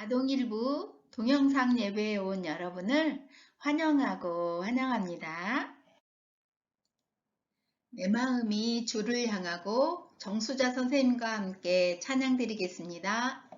아동일부 동영상 예배에 온 여러분을 환영하고 환영합니다. 내 마음이 주를 향하고 정수자 선생님과 함께 찬양 드리겠습니다.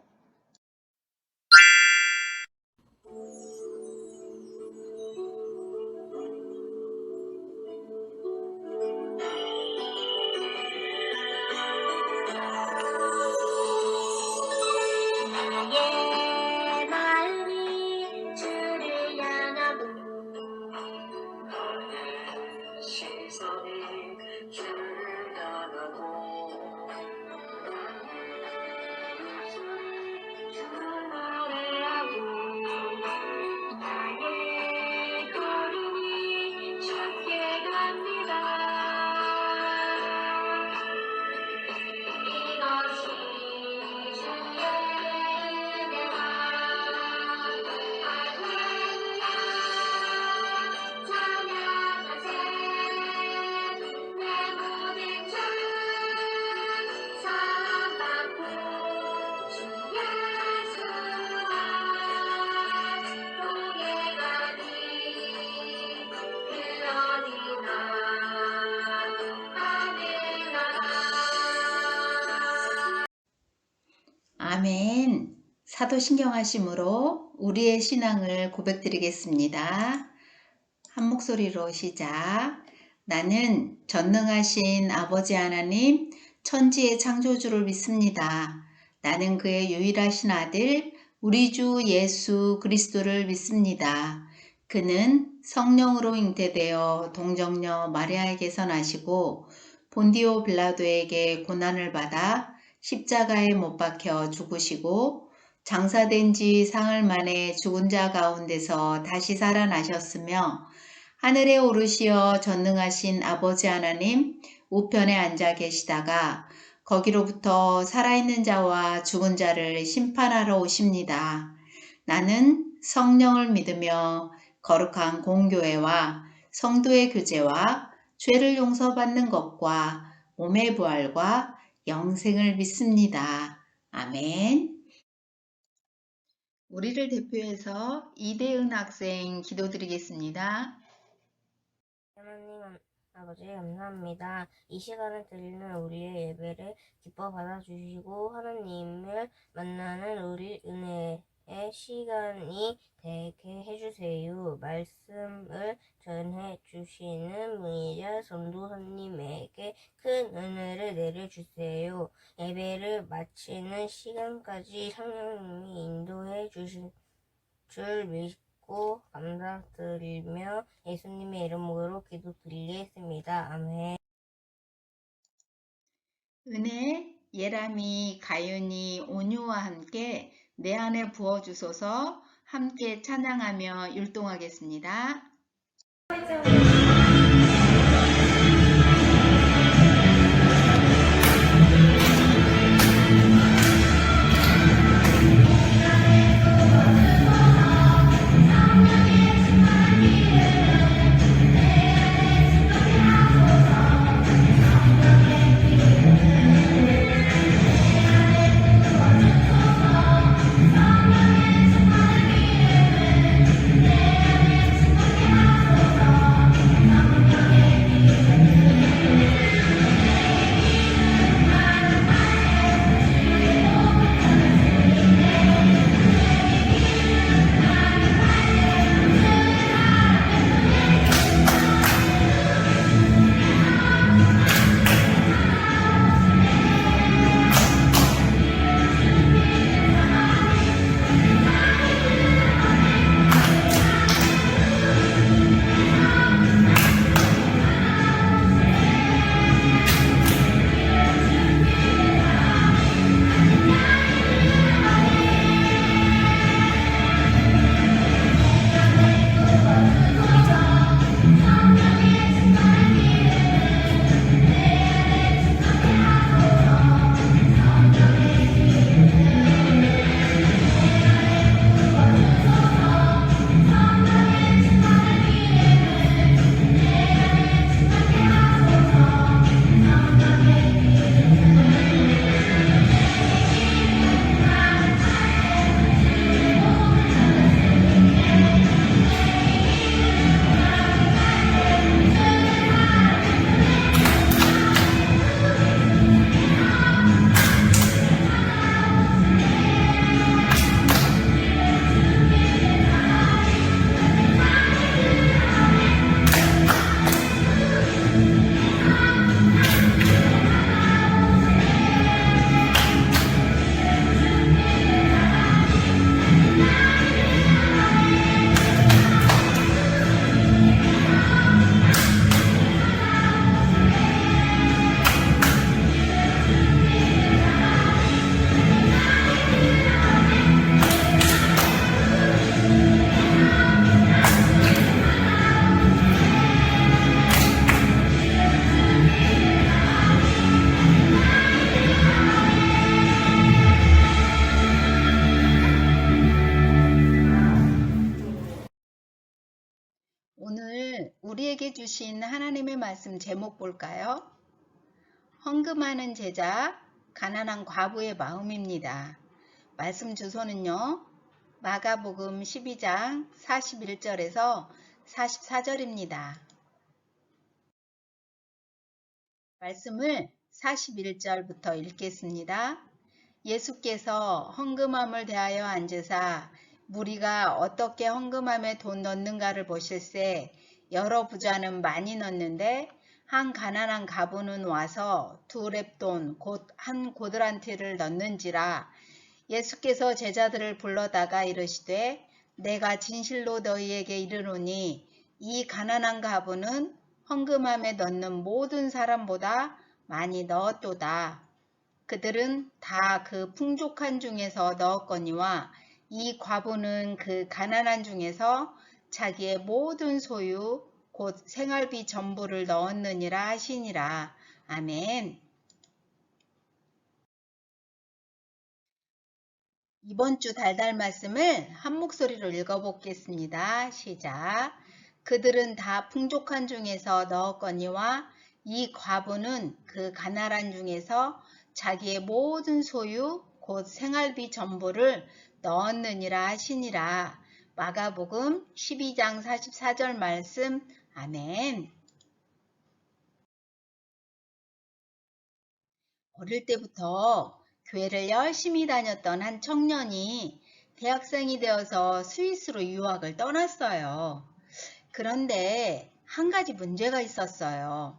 아멘. 사도신경하심으로 우리의 신앙을 고백드리겠습니다. 한 목소리로 시작. 나는 전능하신 아버지 하나님, 천지의 창조주를 믿습니다. 나는 그의 유일하신 아들, 우리 주 예수 그리스도를 믿습니다. 그는 성령으로 잉태되어 동정녀 마리아에게서 나시고 본디오 빌라도에게 고난을 받아 십자가에 못 박혀 죽으시고 장사된 지 사흘 만에 죽은 자 가운데서 다시 살아나셨으며 하늘에 오르시어 전능하신 아버지 하나님 우편에 앉아 계시다가 거기로부터 살아있는 자와 죽은 자를 심판하러 오십니다. 나는 성령을 믿으며 거룩한 공교회와 성도의 교제와 죄를 용서받는 것과 몸의 부활과 영생을 믿습니다. 아멘. 우리를 대표해서 이대은 학생 기도드리겠습니다. 하나님 아버지 감사합니다. 이 시간을 드리는 우리의 예배를 기뻐 받아주시고 하나님을 만나는 우리 은혜의 시간이 되게 해주세요. 말씀을 전해주시는 문희자 전도사님에게 큰 은혜를 내려주세요. 예배를 마치는 시간까지 성령님이 인도해 주신 줄 믿고 감사드리며 예수님의 이름으로 기도드리겠습니다. 아멘. 은혜, 예람이, 가윤이, 온유와 함께 내 안에 부어주소서. 함께 찬양하며 율동하겠습니다. 우리에게 주신 하나님의 말씀 제목 볼까요? 헌금하는 제자, 가난한 과부의 마음입니다. 말씀 주소는요. 마가복음 12장 41절에서 44절입니다. 말씀을 41절부터 읽겠습니다. 예수께서 헌금함을 대하여 앉으사 무리가 어떻게 헌금함에 돈 넣는가를 보실세 여러 부자는 많이 넣는데 한 가난한 과부는 와서 2렙돈 곧 한 고드란티를 넣는지라. 예수께서 제자들을 불러다가 이르시되 내가 진실로 너희에게 이르노니 이 가난한 과부는 헌금함에 넣는 모든 사람보다 많이 넣었도다. 그들은 다 그 풍족한 중에서 넣었거니와 이 과부는 그 가난한 중에서 자기의 모든 소유 곧 생활비 전부를 넣었느니라 하시니라. 아멘. 이번 주 달달 말씀을 한 목소리로 읽어보겠습니다. 시작. 그들은 다 풍족한 중에서 넣었거니와 이 과부는 그 가난한 중에서 자기의 모든 소유 곧 생활비 전부를 넣었느니라 하시니라. 마가복음 12장 44절 말씀. 아멘. 어릴 때부터 교회를 열심히 다녔던 한 청년이 대학생이 되어서 스위스로 유학을 떠났어요. 그런데 한 가지 문제가 있었어요.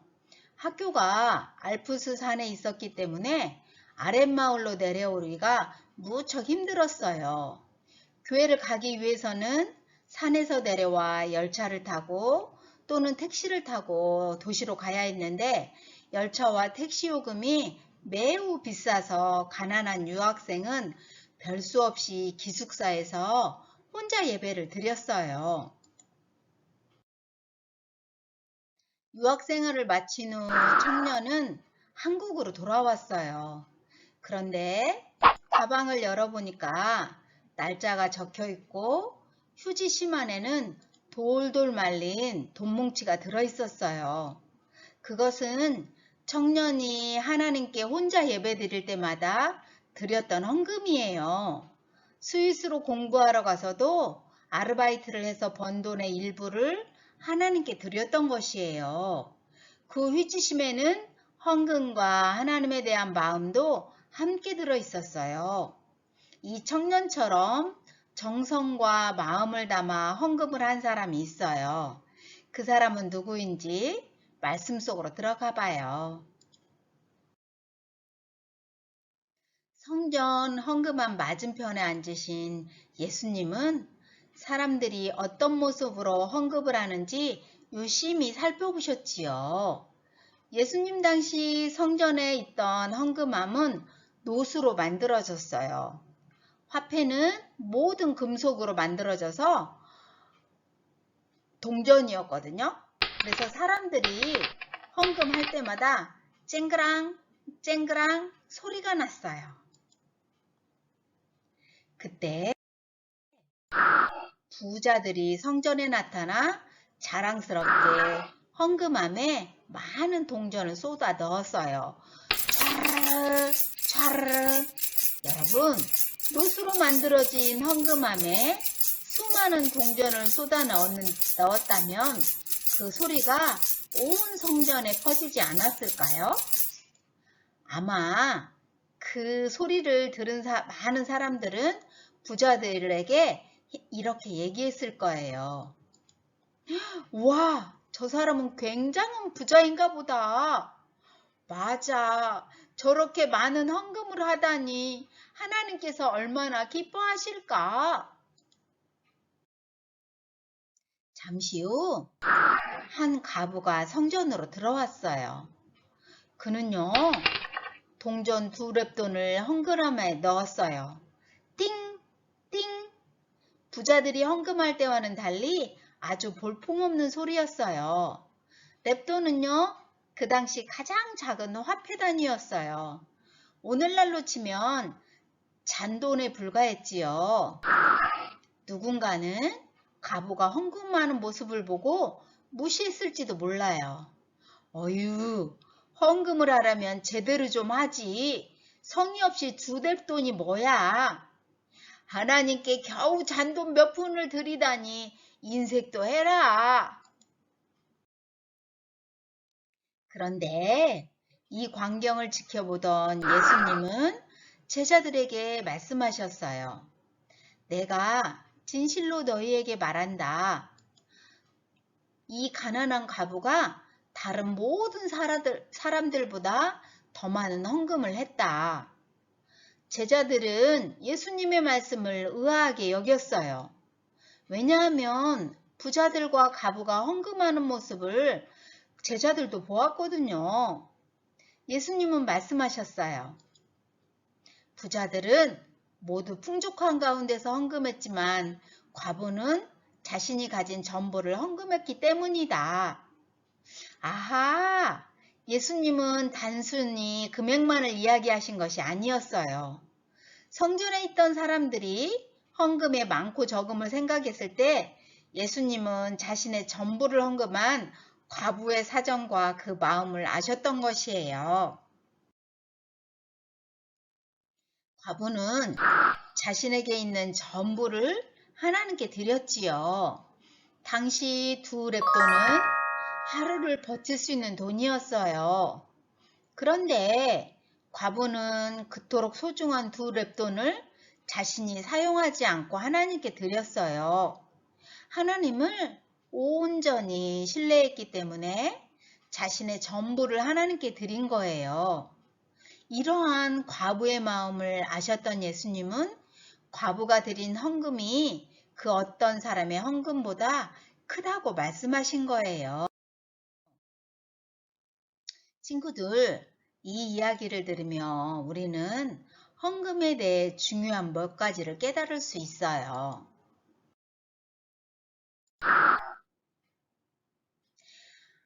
학교가 알프스 산에 있었기 때문에 아랫마을로 내려오기가 무척 힘들었어요. 교회를 가기 위해서는 산에서 내려와 열차를 타고 또는 택시를 타고 도시로 가야 했는데 열차와 택시 요금이 매우 비싸서 가난한 유학생은 별 수 없이 기숙사에서 혼자 예배를 드렸어요. 유학생활을 마친 후 청년은 한국으로 돌아왔어요. 그런데 가방을 열어보니까 날짜가 적혀 있고 휴지심 안에는 돌돌 말린 돈뭉치가 들어있었어요. 그것은 청년이 하나님께 혼자 예배 드릴 때마다 드렸던 헌금이에요. 스위스로 공부하러 가서도 아르바이트를 해서 번 돈의 일부를 하나님께 드렸던 것이에요. 그 휴지심에는 헌금과 하나님에 대한 마음도 함께 들어 있었어요. 이 청년처럼 정성과 마음을 담아 헌금을 한 사람이 있어요. 그 사람은 누구인지 말씀 속으로 들어가 봐요. 성전 헌금함 맞은편에 앉으신 예수님은 사람들이 어떤 모습으로 헌금을 하는지 유심히 살펴보셨지요. 예수님 당시 성전에 있던 헌금함은 노수로 만들어졌어요. 화폐는 모든 금속으로 만들어져서 동전이었거든요. 그래서 사람들이 헌금할 때마다 쨍그랑 쨍그랑 소리가 났어요. 그때 부자들이 성전에 나타나 자랑스럽게 헌금함에 많은 동전을 쏟아 넣었어요. 촤르르 촤르르. 여러분, 노수로 만들어진 헌금함에 수많은 동전을 쏟아 넣었다면 그 소리가 온 성전에 퍼지지 않았을까요? 아마 그 소리를 들은 많은 사람들은 부자들에게 이렇게 얘기했을 거예요. 와, 저 사람은 굉장한 부자인가 보다. 맞아. 저렇게 많은 헌금을 하다니 하나님께서 얼마나 기뻐하실까? 잠시 후 한 과부가 성전으로 들어왔어요. 그는요, 동전 2렙돈을 헌금함에 넣었어요. 띵! 띵! 부자들이 헌금할 때와는 달리 아주 볼품없는 소리였어요. 렙돈은요, 그 당시 가장 작은 화폐 단위였어요. 오늘날로 치면 잔돈에 불과했지요. 누군가는 과부가 헌금하는 모습을 보고 무시했을지도 몰라요. 어휴, 헌금을 하려면 제대로 좀 하지. 성의 없이 두 뎁돈이 뭐야? 하나님께 겨우 잔돈 몇 푼을 드리다니 인색도 해라. 그런데 이 광경을 지켜보던 예수님은 제자들에게 말씀하셨어요. 내가 진실로 너희에게 말한다. 이 가난한 과부가 다른 모든 사람들보다 더 많은 헌금을 했다. 제자들은 예수님의 말씀을 의아하게 여겼어요. 왜냐하면 부자들과 과부가 헌금하는 모습을 제자들도 보았거든요. 예수님은 말씀하셨어요. 부자들은 모두 풍족한 가운데서 헌금했지만 과부는 자신이 가진 전부를 헌금했기 때문이다. 아하! 예수님은 단순히 금액만을 이야기하신 것이 아니었어요. 성전에 있던 사람들이 헌금의 많고 적음을 생각했을 때 예수님은 자신의 전부를 헌금한 과부의 사정과 그 마음을 아셨던 것이에요. 과부는 자신에게 있는 전부를 하나님께 드렸지요. 당시 두 렙돈은 하루를 버틸 수 있는 돈이었어요. 그런데 과부는 그토록 소중한 두 렙돈을 자신이 사용하지 않고 하나님께 드렸어요. 하나님을 온전히 신뢰했기 때문에 자신의 전부를 하나님께 드린 거예요. 이러한 과부의 마음을 아셨던 예수님은 과부가 드린 헌금이 그 어떤 사람의 헌금보다 크다고 말씀하신 거예요. 친구들, 이 이야기를 들으며 우리는 헌금에 대해 중요한 몇 가지를 깨달을 수 있어요.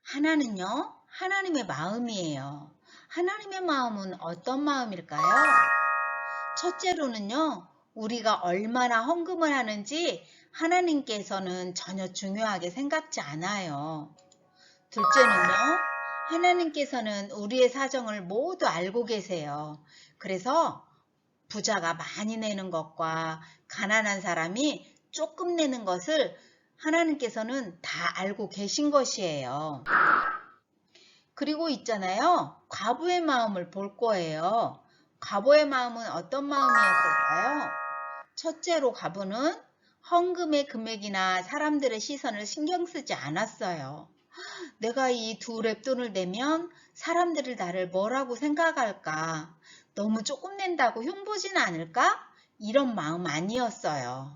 하나는요, 하나님의 마음이에요. 하나님의 마음은 어떤 마음일까요? 첫째로는요, 우리가 얼마나 헌금을 하는지 하나님께서는 전혀 중요하게 생각지 않아요. 둘째는요, 하나님께서는 우리의 사정을 모두 알고 계세요. 그래서 부자가 많이 내는 것과 가난한 사람이 조금 내는 것을 하나님께서는 다 알고 계신 것이에요. 그리고 있잖아요. 과부의 마음을 볼 거예요. 과부의 마음은 어떤 마음이었을까요? 첫째로 과부는 헌금의 금액이나 사람들의 시선을 신경 쓰지 않았어요. 내가 이 두 렙돈을 내면 사람들이 나를 뭐라고 생각할까? 너무 조금 낸다고 흉보진 않을까? 이런 마음 아니었어요.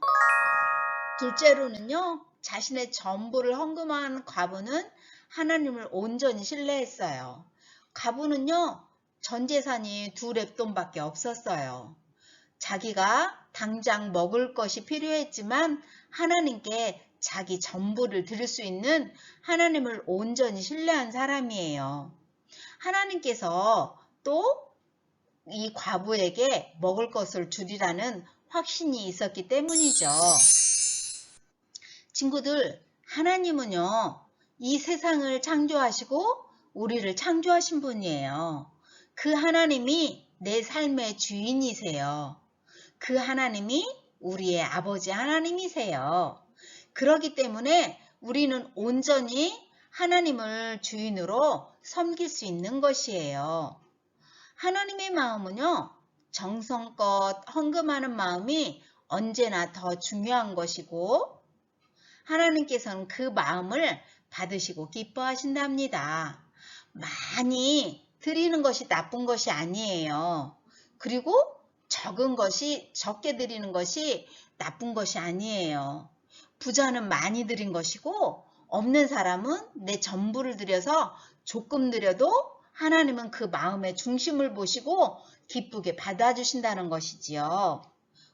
둘째로는요, 자신의 전부를 헌금한 과부는 하나님을 온전히 신뢰했어요. 과부는요, 전 재산이 두 렙돈밖에 없었어요. 자기가 당장 먹을 것이 필요했지만 하나님께 자기 전부를 드릴 수 있는 하나님을 온전히 신뢰한 사람이에요. 하나님께서 또 이 과부에게 먹을 것을 주리라는 확신이 있었기 때문이죠. 친구들, 하나님은요, 이 세상을 창조하시고 우리를 창조하신 분이에요. 그 하나님이 내 삶의 주인이세요. 그 하나님이 우리의 아버지 하나님이세요. 그렇기 때문에 우리는 온전히 하나님을 주인으로 섬길 수 있는 것이에요. 하나님의 마음은요, 정성껏 헌금하는 마음이 언제나 더 중요한 것이고 하나님께서는 그 마음을 받으시고 기뻐하신답니다. 많이 드리는 것이 나쁜 것이 아니에요. 그리고 적게 드리는 것이 나쁜 것이 아니에요. 부자는 많이 드린 것이고 없는 사람은 내 전부를 드려서 조금 드려도 하나님은 그 마음의 중심을 보시고 기쁘게 받아주신다는 것이지요.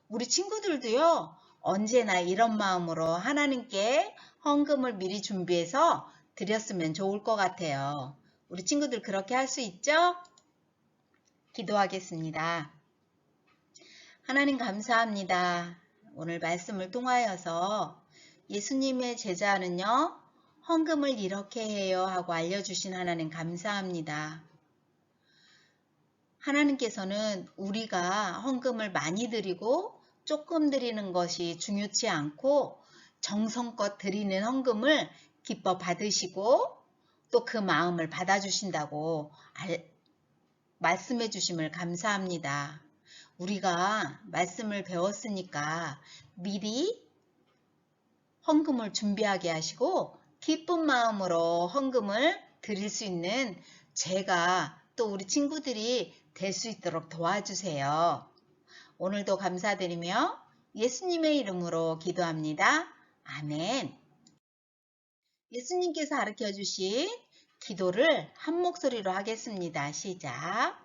우리 친구들도요, 언제나 이런 마음으로 하나님께 헌금을 미리 준비해서 드렸으면 좋을 것 같아요. 우리 친구들 그렇게 할 수 있죠? 기도하겠습니다. 하나님 감사합니다. 오늘 말씀을 통하여서 예수님의 제자는요, 헌금을 이렇게 해요 하고 알려주신 하나님 감사합니다. 하나님께서는 우리가 헌금을 많이 드리고 조금 드리는 것이 중요치 않고 정성껏 드리는 헌금을 기뻐 받으시고 또 그 마음을 받아주신다고 말씀해 주심을 감사합니다. 우리가 말씀을 배웠으니까 미리 헌금을 준비하게 하시고 기쁜 마음으로 헌금을 드릴 수 있는 제가 또 우리 친구들이 될 수 있도록 도와주세요. 오늘도 감사드리며 예수님의 이름으로 기도합니다. 아멘. 예수님께서 가르쳐 주신 기도를 한 목소리로 하겠습니다. 시작.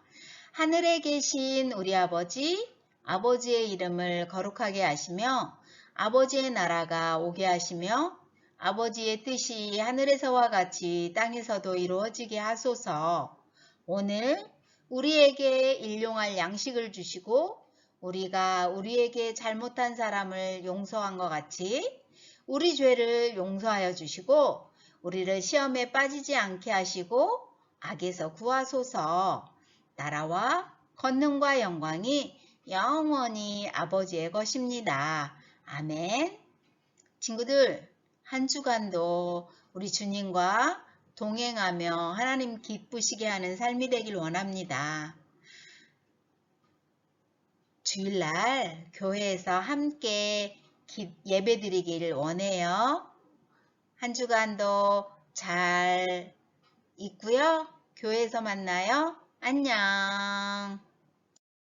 하늘에 계신 우리 아버지, 아버지의 이름을 거룩하게 하시며 아버지의 나라가 오게 하시며 아버지의 뜻이 하늘에서와 같이 땅에서도 이루어지게 하소서. 오늘 우리에게 일용할 양식을 주시고 우리가 우리에게 잘못한 사람을 용서한 것 같이 우리 죄를 용서하여 주시고 우리를 시험에 빠지지 않게 하시고 악에서 구하소서. 나라와 권능과 영광이 영원히 아버지의 것입니다. 아멘. 친구들, 한 주간도 우리 주님과 동행하며 하나님 기쁘시게 하는 삶이 되길 원합니다. 주일날 교회에서 함께 예배드리길 원해요. 한 주간도 잘 있고요. 교회에서 만나요. 안녕.